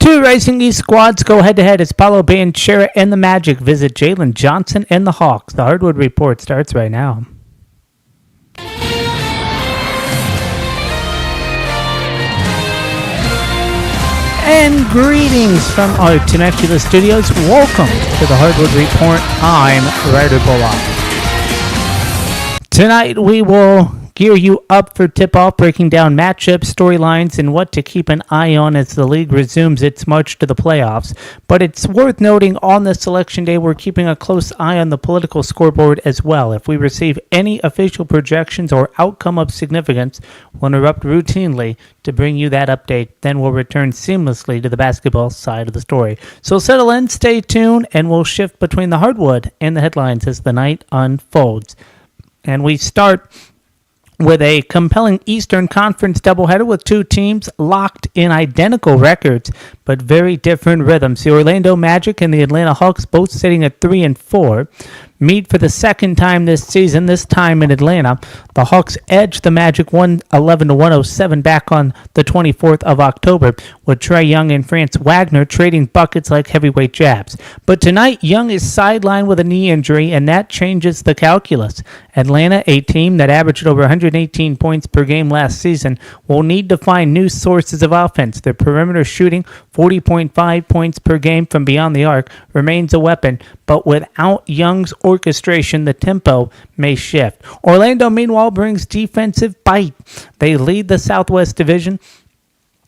Two Rising East squads go head-to-head as Paolo Banchero and the Magic visit Jalen Johnson and the Hawks. The Hardwood Report starts right now. And greetings from our Temecula studios. Welcome to the Hardwood Report. I'm Ryder Bullock. Tonight we will gear you up for tip-off, breaking down matchups, storylines, and what to keep an eye on as the league resumes its march to the playoffs. But it's worth noting on this selection day, we're keeping a close eye on the political scoreboard as well. If we receive any official projections or outcome of significance, we'll interrupt routinely to bring you that update. Then we'll return seamlessly to the basketball side of the story. So settle in, stay tuned, and we'll shift between the hardwood and the headlines as the night unfolds. And we start with a compelling Eastern Conference doubleheader with two teams locked in identical records, but very different rhythms. The Orlando Magic and the Atlanta Hawks, both sitting at 3-4, meet for the second time this season, this time in Atlanta. The Hawks edged the Magic 111-107 back on the 24th of October, with Trae Young and Franz Wagner trading buckets like heavyweight jabs. But tonight, Young is sidelined with a knee injury, and that changes the calculus. Atlanta, a team that averaged over 118 points per game last season, will need to find new sources of offense. Their perimeter shooting, 40.5 points per game from beyond the arc, remains a weapon, but without Young's orchestration, the tempo may shift. Orlando, meanwhile, brings defensive bite. They lead the Southwest Division,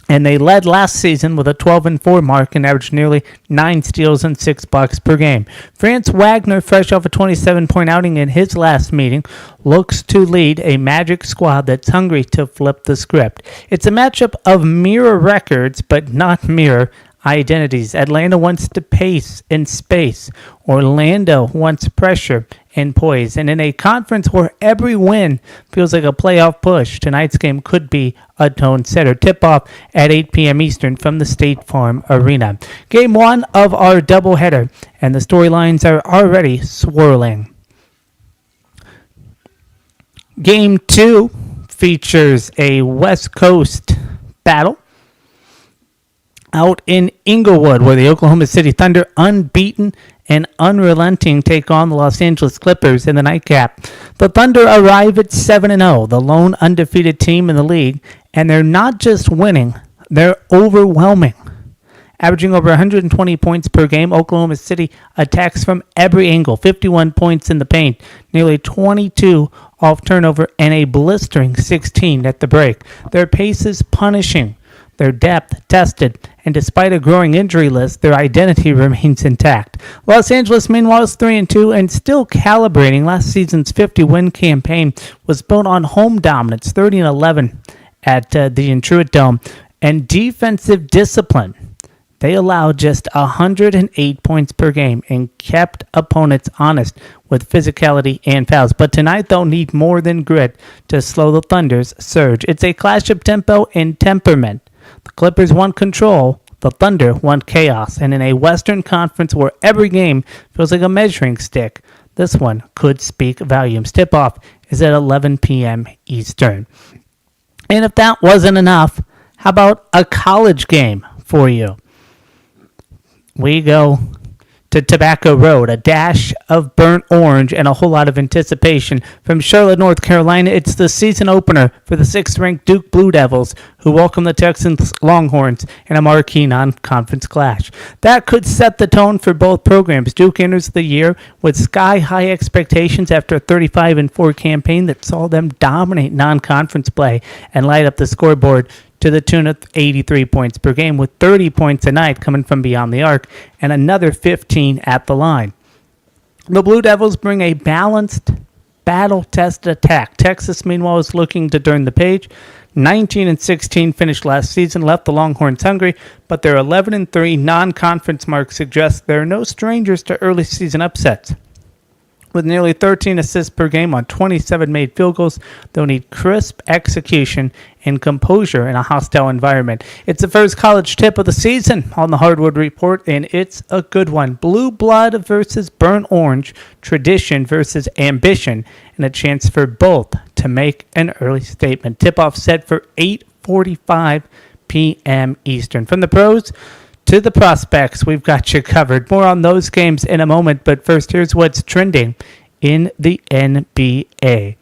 and they led last season with a 12-4 mark and averaged nearly 9 steals and 6 blocks per game. Franz Wagner, fresh off a 27-point outing in his last meeting, looks to lead a Magic squad that's hungry to flip the script. It's a matchup of mirror records, but not mirror identities. Atlanta wants to pace and space. Orlando wants pressure and poise. And in a conference where every win feels like a playoff push, tonight's game could be a tone setter. Tip-off at 8 p.m. Eastern from the State Farm Arena. Game one of our doubleheader, and the storylines are already swirling. Game two features a West Coast battle out in Inglewood, where the Oklahoma City Thunder, unbeaten and unrelenting, take on the Los Angeles Clippers in the nightcap. The Thunder arrive at 7-0, the lone undefeated team in the league, and they're not just winning, they're overwhelming. Averaging over 120 points per game, Oklahoma City attacks from every angle, 51 points in the paint, nearly 22 off turnover, and a blistering 16 at the break. Their pace is punishing, their depth tested, and despite a growing injury list, their identity remains intact. Los Angeles, meanwhile, is 3-2 and still calibrating. Last season's 50-win campaign was built on home dominance, 30-11 at the Intuit Dome, and defensive discipline. They allowed just 108 points per game and kept opponents honest with physicality and fouls. But tonight they'll need more than grit to slow the Thunder's surge. It's a clash of tempo and temperament. The Clippers want control, the Thunder want chaos, and in a Western Conference where every game feels like a measuring stick, this one could speak volumes. Tip-off is at 11 p.m. Eastern. And if that wasn't enough, how about a college game for you? We go to Tobacco Road, a dash of burnt orange and a whole lot of anticipation. From Charlotte, North Carolina, it's the season opener for the 6th-ranked Duke Blue Devils, who welcome the Texas Longhorns in a marquee non-conference clash. That could set the tone for both programs. Duke enters the year with sky-high expectations after a 35-4 campaign that saw them dominate non-conference play and light up the scoreboard to the tune of 83 points per game, with 30 points a night coming from beyond the arc and another 15 at the line. The Blue Devils bring a balanced, battle-tested attack. Texas, meanwhile, is looking to turn the page. 19-16 finished last season, left the Longhorns hungry, but their 11-3 non-conference mark suggests they're no strangers to early season upsets. With nearly 13 assists per game on 27 made field goals, they'll need crisp execution and composure in a hostile environment. It's the first college tip of the season on the Hardwood Report, and it's a good one. Blue blood versus burnt orange, tradition versus ambition, and a chance for both to make an early statement. Tip-off set for 8:45 p.m. Eastern. From the pros to the prospects. We've got you covered. More on those games in a moment, but first, here's what's trending in the NBA.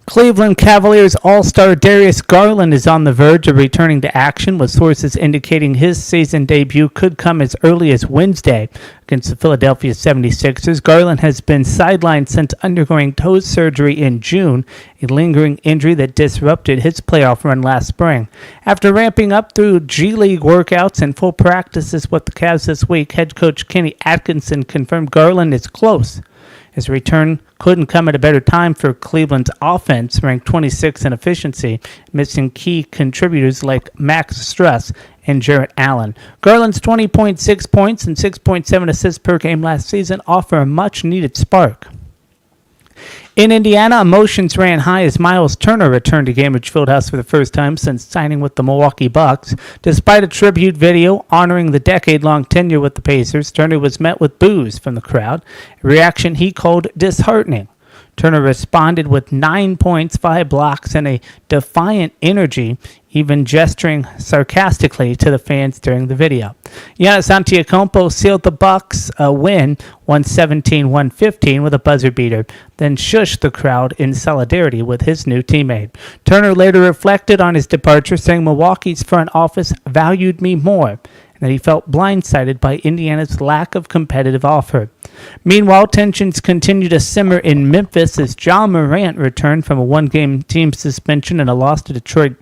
Cleveland Cavaliers All-Star Darius Garland is on the verge of returning to action, with sources indicating his season debut could come as early as Wednesday against the Philadelphia 76ers. Garland has been sidelined since undergoing toe surgery in June, a lingering injury that disrupted his playoff run last spring. After ramping up through G League workouts and full practices with the Cavs this week, head coach Kenny Atkinson confirmed Garland is close. His return couldn't come at a better time for Cleveland's offense, ranked 26th in efficiency, missing key contributors like Max Struss and Jarrett Allen. Garland's 20.6 points and 6.7 assists per game last season offer a much-needed spark. In Indiana, emotions ran high as Miles Turner returned to Gainbridge Fieldhouse for the first time since signing with the Milwaukee Bucks. Despite a tribute video honoring the decade-long tenure with the Pacers, Turner was met with boos from the crowd, a reaction he called disheartening. Turner responded with 9 points, 5 blocks, and a defiant energy, even gesturing sarcastically to the fans during the video. Giannis Antetokounmpo sealed the Bucks a win, 117-115 with a buzzer beater, then shushed the crowd in solidarity with his new teammate. Turner later reflected on his departure, saying Milwaukee's front office valued me more, that he felt blindsided by Indiana's lack of competitive offer. Meanwhile, tensions continue to simmer in Memphis as Ja Morant returned from a one-game team suspension and a loss to Detroit.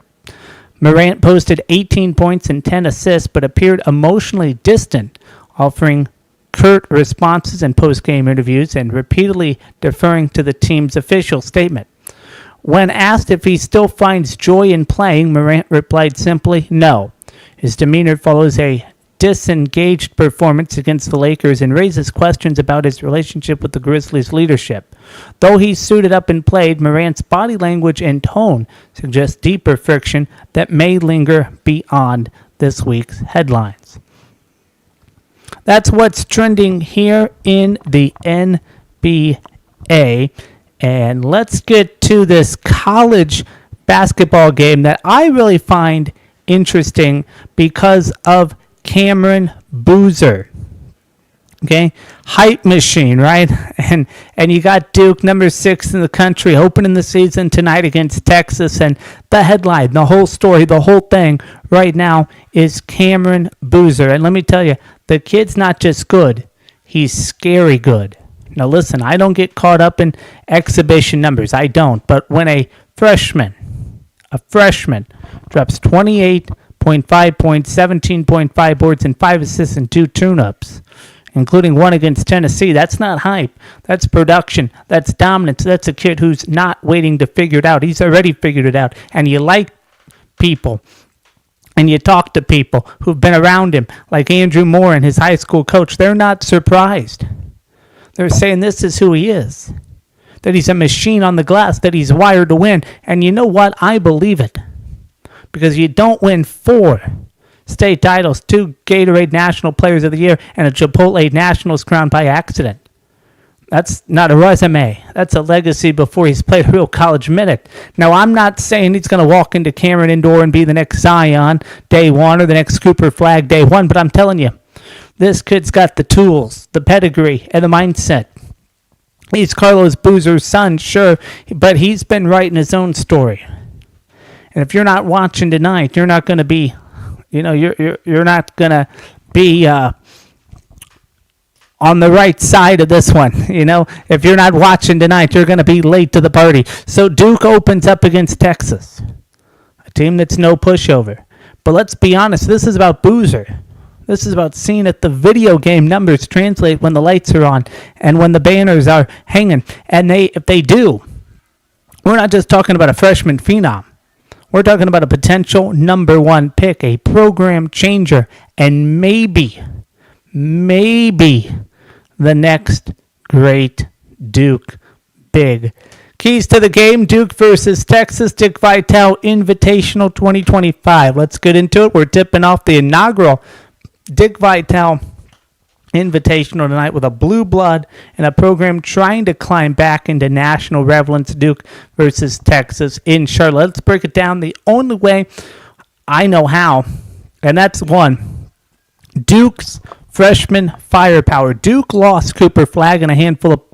Morant posted 18 points and 10 assists, but appeared emotionally distant, offering curt responses in post-game interviews and repeatedly deferring to the team's official statement. When asked if he still finds joy in playing, Morant replied simply, no. His demeanor follows a disengaged performance against the Lakers and raises questions about his relationship with the Grizzlies' leadership. Though he suited up and played, Morant's body language and tone suggest deeper friction that may linger beyond this week's headlines. That's what's trending here in the NBA. And let's get to this college basketball game that I really find interesting because of Cameron Boozer. Okay, hype machine, right? And you got Duke, number 6 in the country, opening the season tonight against Texas. And the headline, the whole story, the whole thing right now is Cameron Boozer. And let me tell you, the kid's not just good, he's scary good. Now listen, I don't get caught up in exhibition numbers. I don't. But when a freshman drops 28.5 points, 17.5 boards, and 5 assists and 2 tune-ups, including one against Tennessee. That's not hype. That's production. That's dominance. That's a kid who's not waiting to figure it out. He's already figured it out. And you like people, and you talk to people who've been around him, like Andrew Moore and his high school coach. They're not surprised. They're saying this is who he is, that he's a machine on the glass, that he's wired to win. And you know what? I believe it. Because you don't win 4 state titles, 2 Gatorade National Players of the Year, and a Chipotle Nationals crown by accident. That's not a resume. That's a legacy before he's played a real college minute. Now, I'm not saying he's going to walk into Cameron Indoor and be the next Zion day 1 or the next Cooper Flag day 1, but I'm telling you, this kid's got the tools, the pedigree, and the mindset. He's Carlos Boozer's son, sure, but he's been writing his own story. And if you're not watching tonight, you're not going to be, you're not going to be on the right side of this one. If you're not watching tonight, you're going to be late to the party. So Duke opens up against Texas, a team that's no pushover. But let's be honest, this is about Boozer. This is about seeing if the video game numbers translate when the lights are on and when the banners are hanging. And if they do, we're not just talking about a freshman phenom. We're talking about a potential number 1 pick, a program changer, and maybe the next great Duke Big. Keys to the game, Duke versus Texas, Dick Vitale Invitational 2025. Let's get into it. We're tipping off the inaugural Dick Vitale Invitational tonight with a blue blood and a program trying to climb back into national relevance. Duke versus Texas in Charlotte. Let's break it down the only way I know how, and that's one, Duke's freshman firepower. Duke lost Cooper Flagg and a handful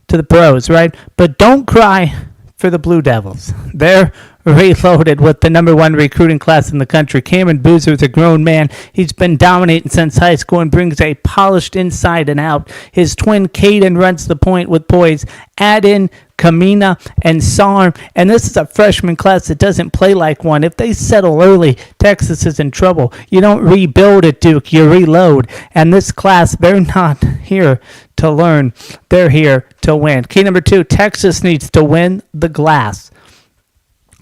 to the pros, right? But don't cry for the Blue Devils. They're reloaded with the number one recruiting class in the country. Cameron Boozer is a grown man. He's been dominating since high school and brings a polished inside and out. His twin Caden runs the point with poise. Add in Kamina and Sarm, and this is a freshman class that doesn't play like one. If they settle early, Texas is in trouble. You don't rebuild at Duke, you reload. And this class, they're not here to learn. They're here to win. Key number 2, Texas needs to win the glass.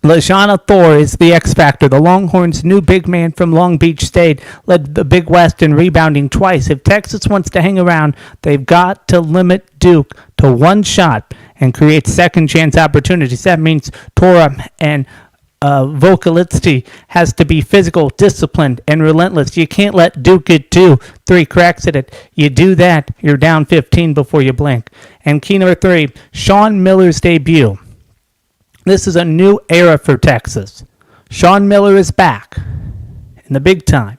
LaShawna Thor is the X factor. The Longhorns' new big man from Long Beach State led the Big West in rebounding twice. If Texas wants to hang around, they've got to limit Duke to one shot and create second chance opportunities. That means Tora and Volkalitsti has to be physical, disciplined, and relentless. You can't let Duke get 2-3 cracks at it. You do that, you're down 15 before you blink. And key number 3, Sean Miller's debut. This is a new era for Texas. Sean Miller is back in the big time.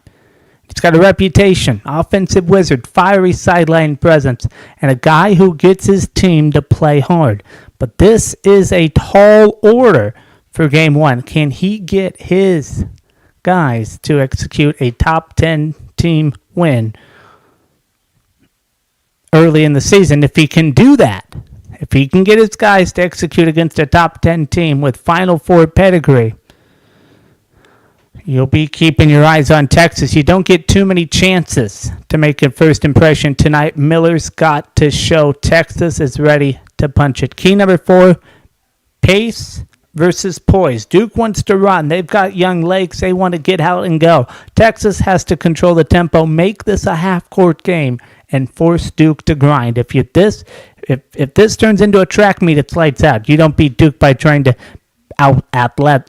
He's got a reputation, offensive wizard, fiery sideline presence, and a guy who gets his team to play hard. But this is a tall order for game 1. Can he get his guys to execute a top 10 team win early in the season? If he can do that, if he can get his guys to execute against a top 10 team with Final Four pedigree, you'll be keeping your eyes on Texas. You don't get too many chances to make a first impression tonight. Miller's got to show Texas is ready to punch it. Key number 4, pace versus poise. Duke wants to run. They've got young legs. They want to get out and go. Texas has to control the tempo, make this a half-court game, and force Duke to grind. If this turns into a track meet, it's lights out. You don't beat Duke by trying to out-athlete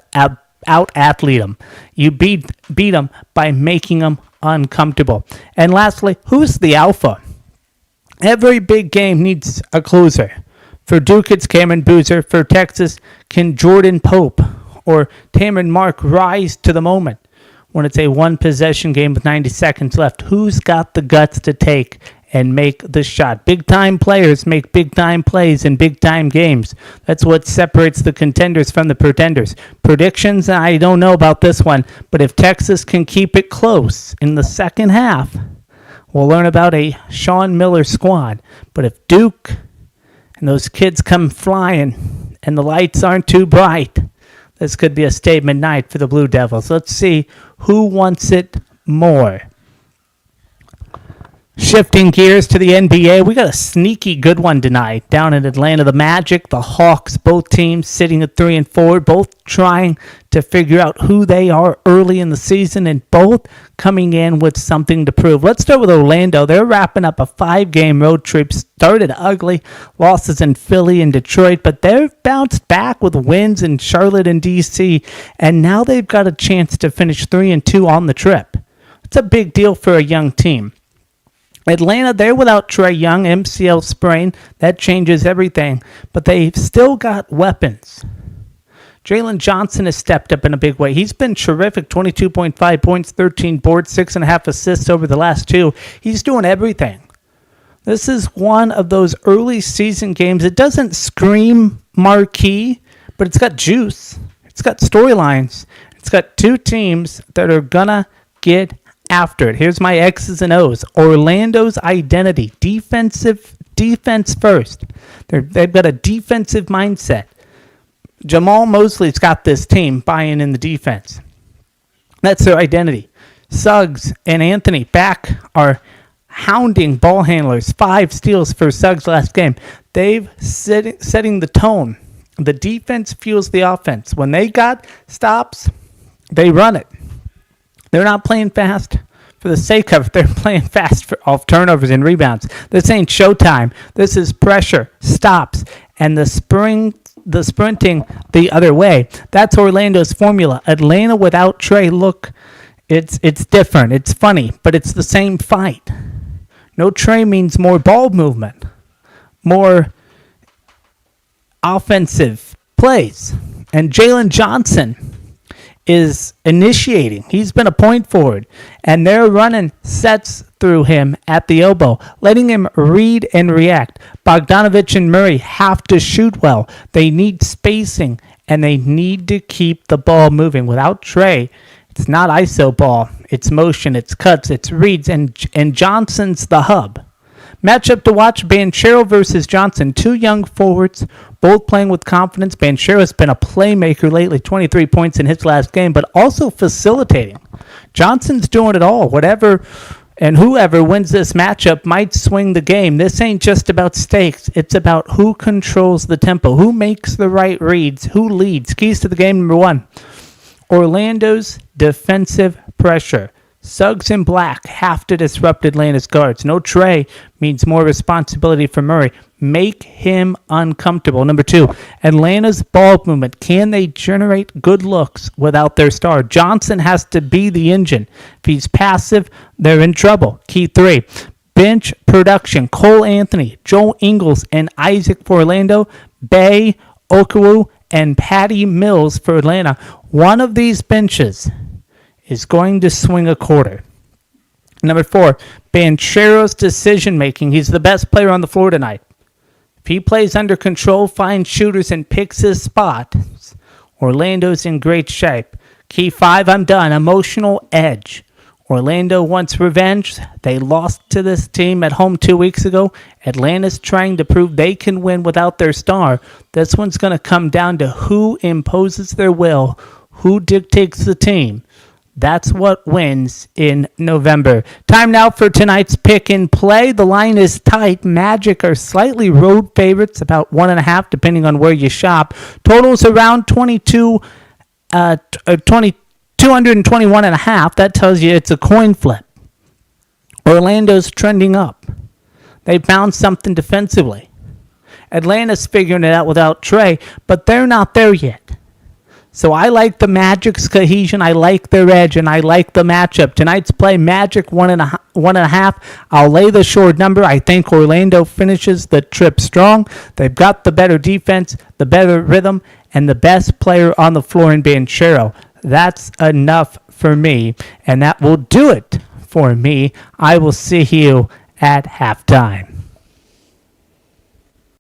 them. You beat them by making them uncomfortable. And lastly, who's the alpha? Every big game needs a closer. For Duke, it's Cameron Boozer. For Texas, can Jordan Pope or Tamron Mark rise to the moment when it's a one-possession game with 90 seconds left? Who's got the guts to take and make the shot? Big-time players make big-time plays in big-time games. That's what separates the contenders from the pretenders. Predictions, I don't know about this one, but if Texas can keep it close in the second half, we'll learn about a Sean Miller squad. But if Duke and those kids come flying and the lights aren't too bright, this could be a statement night for the Blue Devils. Let's see who wants it more. Shifting gears to the NBA, we got a sneaky good one tonight down in Atlanta. The Magic, the Hawks, both teams sitting at 3-4, both trying to figure out who they are early in the season and both coming in with something to prove. Let's start with Orlando. They're wrapping up a 5-game road trip. Started ugly, losses in Philly and Detroit, but they've bounced back with wins in Charlotte and D.C., and now they've got a chance to finish 3-2 on the trip. It's a big deal for a young team. Atlanta, they're without Trae Young, MCL sprain. That changes everything. But they've still got weapons. Jalen Johnson has stepped up in a big way. He's been terrific, 22.5 points, 13 boards, 6.5 assists over the last 2. He's doing everything. This is one of those early season games. It doesn't scream marquee, but it's got juice. It's got storylines. It's got 2 teams that are going to get after it. Here's my X's and O's. Orlando's identity. Defense first. They've got a defensive mindset. Jamal Mosley's got this team buying in the defense. That's their identity. Suggs and Anthony back are hounding ball handlers. 5 steals for Suggs last game. They've setting the tone. The defense fuels the offense. When they got stops, they run it. They're not playing fast for the sake of it. They're playing fast for off turnovers and rebounds. This ain't showtime. This is pressure, stops, and the sprinting the other way. That's Orlando's formula. Atlanta without Trae, look, it's different. It's funny, but it's the same fight. No Trae means more ball movement, more offensive plays. And Jalen Johnson is initiating. He's been a point forward, and they're running sets through him at the elbow, letting him read and react. Bogdanovich and Murray have to shoot well. They need spacing, and they need to keep the ball moving. Without Trey, it's not iso ball. It's motion, it's cuts, it's reads, and Johnson's the hub. Matchup to watch, Banchero versus Johnson. Two young forwards, both playing with confidence. Banchero's been a playmaker lately, 23 points in his last game, but also facilitating. Johnson's doing it all. Whatever and whoever wins this matchup might swing the game. This ain't just about stakes. It's about who controls the tempo, who makes the right reads, who leads. Keys to the game, number one, Orlando's defensive pressure. Suggs and Black have to disrupt Atlanta's guards. No Trey means more responsibility for Murray. Make him uncomfortable. Number two, Atlanta's ball movement. Can they generate good looks without their star? Johnson has to be the engine. If he's passive, they're in trouble. Key three, bench production. Cole Anthony, Joe Ingles, and Isaac for Orlando. Bay, Okawu, and Patty Mills for Atlanta. One of these benches is going to swing a quarter. Number four, Banchero's decision-making. He's the best player on the floor tonight. If he plays under control, finds shooters, and picks his spots, Orlando's in great shape. Key five, I'm done. Emotional edge. Orlando wants revenge. They lost to this team at home 2 weeks ago. Atlanta's trying to prove they can win without their star. This one's going to come down to who imposes their will, who dictates the team. That's what wins in November. Time now for tonight's pick and play. The line is tight. Magic are slightly road favorites, about 1.5, depending on where you shop. Totals around 221.5. That tells you it's a coin flip. Orlando's trending up. They found something defensively. Atlanta's figuring it out without Trey, but they're not there yet. So I like the Magic's cohesion, I like their edge, and I like the matchup. Tonight's play, Magic 1.5. I'll lay the short number. I think Orlando finishes the trip strong. They've got the better defense, the better rhythm, and the best player on the floor in Banchero. That's enough for me, and that will do it for me. I will see you at halftime.